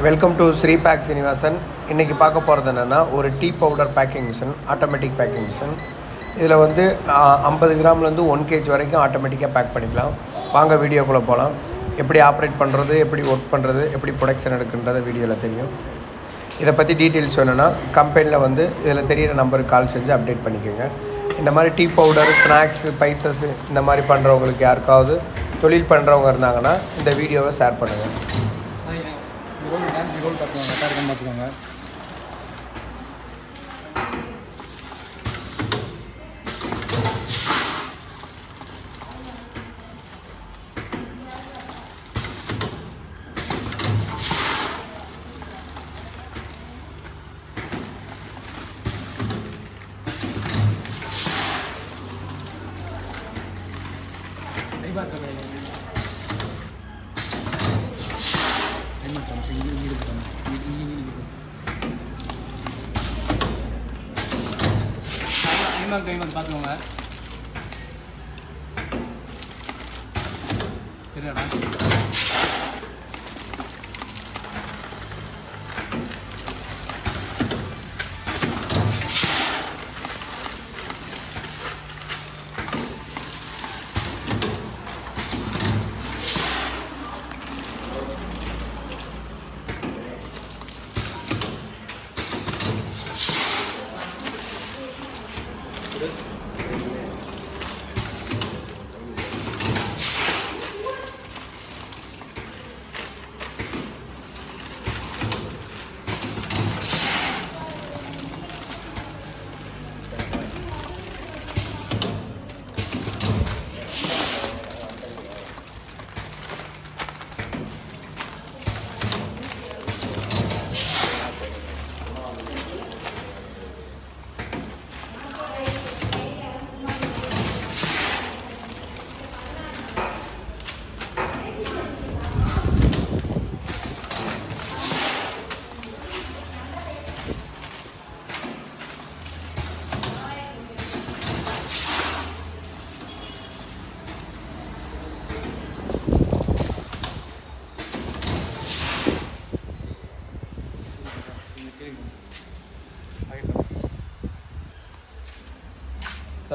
Welcome to Srinivasan. இன்றைக்கி பார்க்க போகிறது என்னென்னா ஒரு tea powder packing machine, automatic packing machine. இதில் வந்து 50 கிராம்லேருந்து 1 kg வரைக்கும் ஆட்டோமேட்டிக்காக பேக் பண்ணிக்கலாம். வாங்க வீடியோக்குள்ளே போகலாம். எப்படி ஆப்ரேட் பண்ணுறது, எப்படி ஒர்க் பண்ணுறது, எப்படி ப்ரொடக்ஷன் எடுக்குன்றதை வீடியோவில் தெரியும். இதை பற்றி டீட்டெயில்ஸ் வேணும்னா கம்பெனியில் வந்து இதில் தெரியிற நம்பருக்கு கால் செஞ்சு அப்டேட் பண்ணிக்கோங்க. இந்த மாதிரி டீ பவுடர், ஸ்நாக்ஸு, ஸ்பைசஸ் இந்த மாதிரி பண்ணுறவங்களுக்கு யாருக்காவது தொழில் பண்ணுறவங்க இருந்தாங்கன்னா இந்த வீடியோவை ஷேர் பண்ணுங்கள். ரோல் பார்த்துக்கோங்க, கரெக்டாக இருக்கான்னு பார்த்துக்கோங்க. கைமன் பார்த்துக்கோங்க. சரியாடா?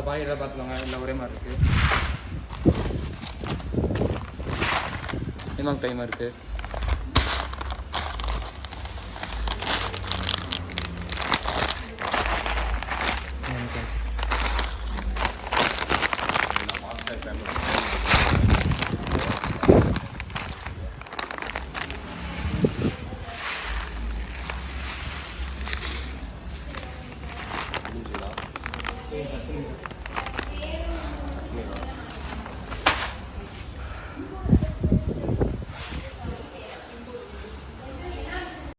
பாக்கெட்டில் பார்த்துக்கோங்க, இல்லை ஒரே மாதிரி இருக்குது. டைமாக டைமாக இருக்குது.